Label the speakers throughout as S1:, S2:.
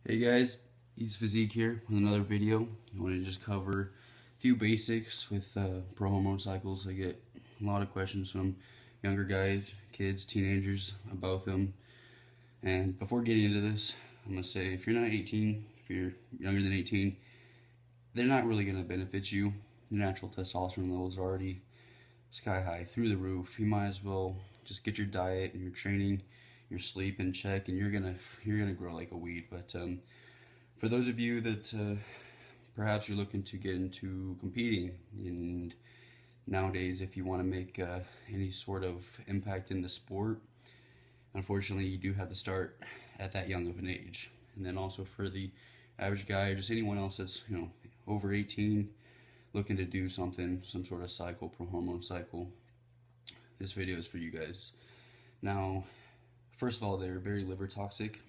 S1: Hey guys, East Physique here with another video. I want to just cover a few basics with pro-hormone cycles. I get a lot of questions from younger guys, kids, teenagers about them. And before getting into this, I'm going to say if you're not 18, if you're younger than 18, they're not really going to benefit you. Your natural testosterone levels are already sky high, through the roof. You might as well just get your diet and your training, your sleep in check, and you're gonna grow like a weed. But for those of you that perhaps you're looking to get into competing, and nowadays if you want to make any sort of impact in the sport, unfortunately you do have to start at that young of an age. And then also for the average guy or just anyone else that's over 18 looking to do something, some sort of cycle, pro-hormone cycle, this video is for you guys. Now, first of all, they're very liver toxic,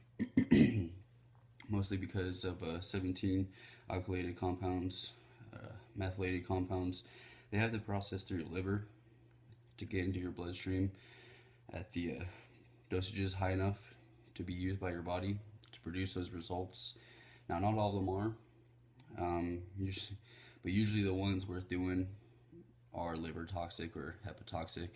S1: mostly because of 17 alkylated compounds, methylated compounds. They have to process through your liver to get into your bloodstream at the dosages high enough to be used by your body to produce those results. Now, not all of them are, but usually the ones worth doing are liver toxic or hepatotoxic.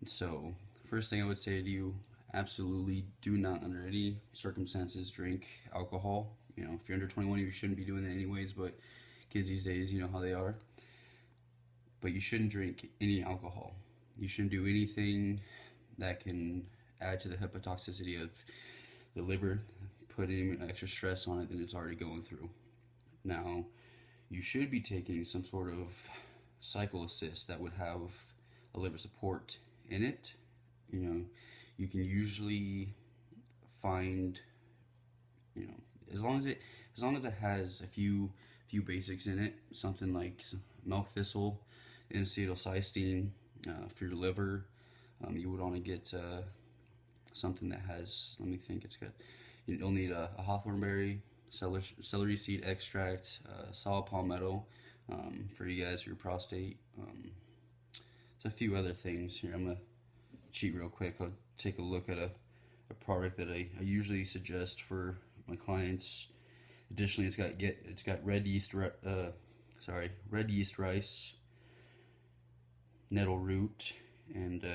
S1: So, first thing I would say to you, absolutely do not under any circumstances drink alcohol. If you're under 21, you shouldn't be doing that anyways, but kids these days, you know how they are. But you shouldn't drink any alcohol. You shouldn't do anything that can add to the hepatotoxicity of the liver, putting extra stress on it than it's already going through. Now, you should be taking some sort of cycle assist that would have a liver support in it. You can usually find, as long as it has a few basics in it, something like milk thistle and acetylcysteine for your liver. You would want to get something that has, let me think, you'll need a hawthorn berry, celery seed extract, saw palmetto for you guys, for your prostate. It's a few other things here. I'm gonna cheat real quick. I'll take a look at a product that I usually suggest for my clients. Additionally, it's got red yeast rice, nettle root, and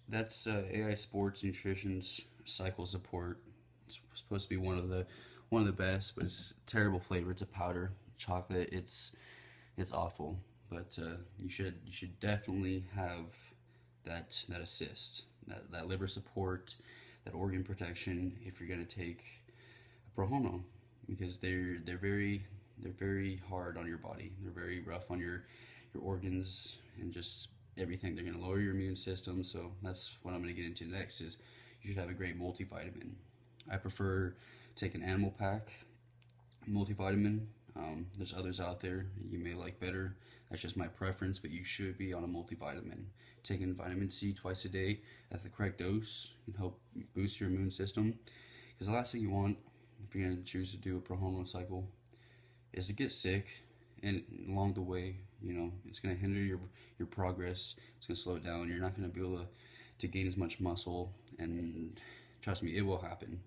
S1: that's AI Sports Nutrition's cycle support. It's supposed to be one of the best, but it's terrible flavor. It's a powder chocolate. It's awful. But you should definitely have that assist, that liver support, that organ protection if you're gonna take a prohormone, because they're very hard on your body. They're very rough on your organs and just everything. They're gonna lower your immune system. So that's what I'm gonna get into next. Is you should have a great multivitamin. I prefer taking Animal Pack multivitamin. There's others out there you may like better. That's just my preference, but you should be on a multivitamin. Taking vitamin C twice a day at the correct dose can help boost your immune system. Because the last thing you want, if you're going to choose to do a pro-hormone cycle, is to get sick, and along the way, it's going to hinder your progress. It's going to slow it down. You're not going to be able to gain as much muscle, and trust me, it will happen.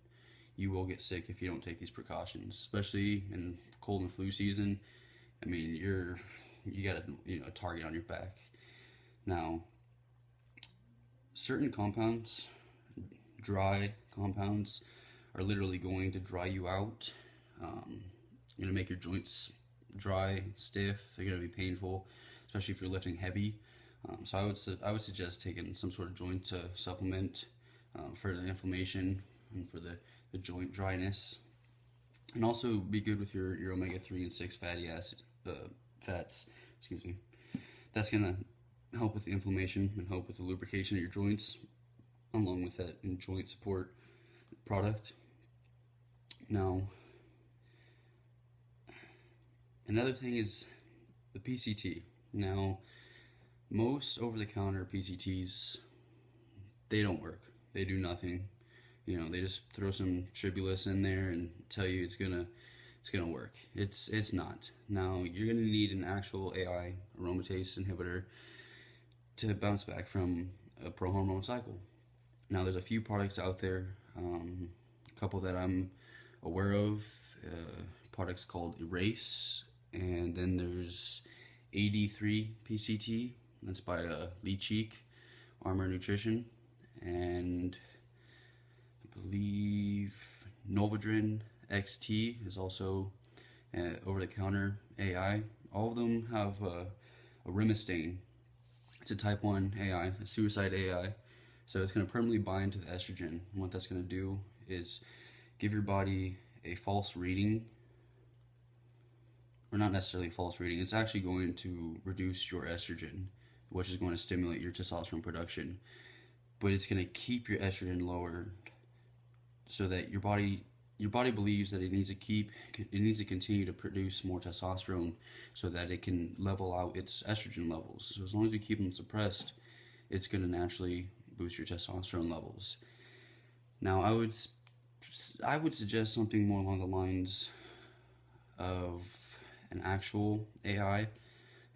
S1: You will get sick if you don't take these precautions, especially in cold and flu season. I mean, you got a target on your back. Now, certain compounds, dry compounds, are literally going to dry you out. Going to make your joints dry, stiff. They're going to be painful, especially if you're lifting heavy. So I would suggest taking some sort of joint supplement for the inflammation and for the joint dryness, and also be good with your omega-3 and 6 fatty fats. Excuse me. That's gonna help with the inflammation and help with the lubrication of your joints, along with that joint support product. Now, another thing is the PCT. Now, most over-the-counter PCTs, they don't work. They do nothing. They just throw some tribulus in there and tell you it's gonna work. It's not. Now, you're gonna need an actual AI aromatase inhibitor to bounce back from a pro-hormone cycle. Now, there's a few products out there. A couple that I'm aware of, products called Erase, and then there's 83 PCT, that's by Lee Cheek, Armor Nutrition, and I believe Novodrin XT is also over-the-counter AI. All of them have a rimistane. It's a type 1 AI, a suicide AI. So it's going to permanently bind to the estrogen. And what that's going to do is give your body a false reading, or not necessarily a false reading. It's actually going to reduce your estrogen, which is going to stimulate your testosterone production. But it's going to keep your estrogen lower, so that your body believes that it needs to continue to produce more testosterone, so that it can level out its estrogen levels. So as long as you keep them suppressed, it's going to naturally boost your testosterone levels. Now, I would suggest something more along the lines of an actual AI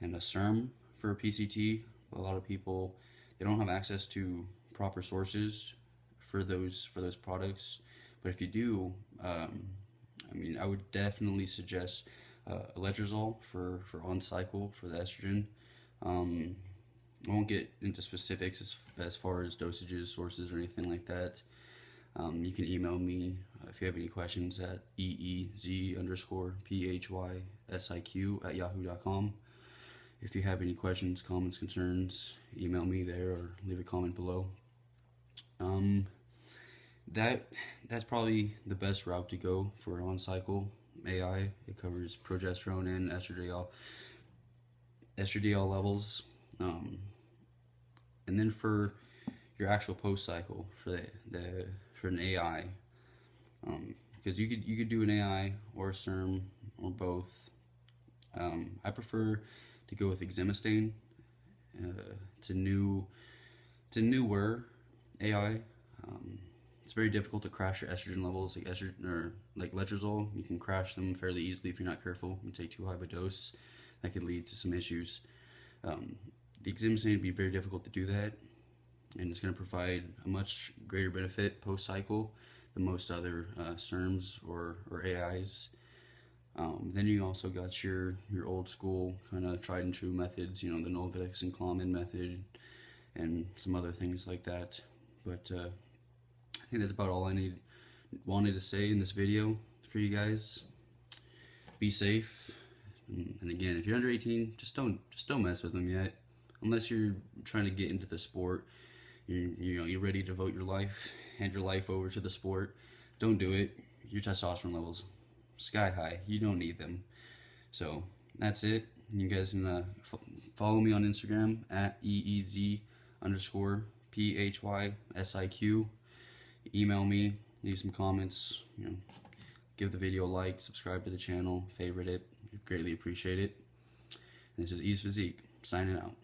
S1: and a SERM for a PCT. A lot of people, they don't have access to proper sources for those products. But if you do, I would definitely suggest letrozole for on cycle for the estrogen. I won't get into specifics as far as dosages, sources, or anything like that. You can email me if you have any questions at eez_phYsiq@yahoo.com. If you have any questions, comments, concerns, email me there or leave a comment below. That's probably the best route to go for on cycle AI. It covers progesterone and estradiol levels. And then for your actual post cycle for an AI, because you could do an AI or a SERM or both. I prefer to go with exemestane. It's a newer AI. It's very difficult to crash your estrogen levels, like letrozole. You can crash them fairly easily if you're not careful. You take too high of a dose, that could lead to some issues. The exemestane would be very difficult to do that, and it's going to provide a much greater benefit post cycle than most other SERMs or AIs. Then you also got your old school kind of tried and true methods, the Novodex and Clomid method, and some other things like that. But I think that's about all I wanted to say in this video for you guys. Be safe, and again, if you're under 18, just don't mess with them yet, unless you're trying to get into the sport. You're ready to devote your life, hand your life over to the sport. Don't do it. Your testosterone levels sky high. You don't need them. So that's it. You guys can follow me on Instagram at EEZ_PHYSIQ. Email me, leave some comments, give the video a like, subscribe to the channel, favorite it. I'd greatly appreciate it. And this is Ease Physique, signing out.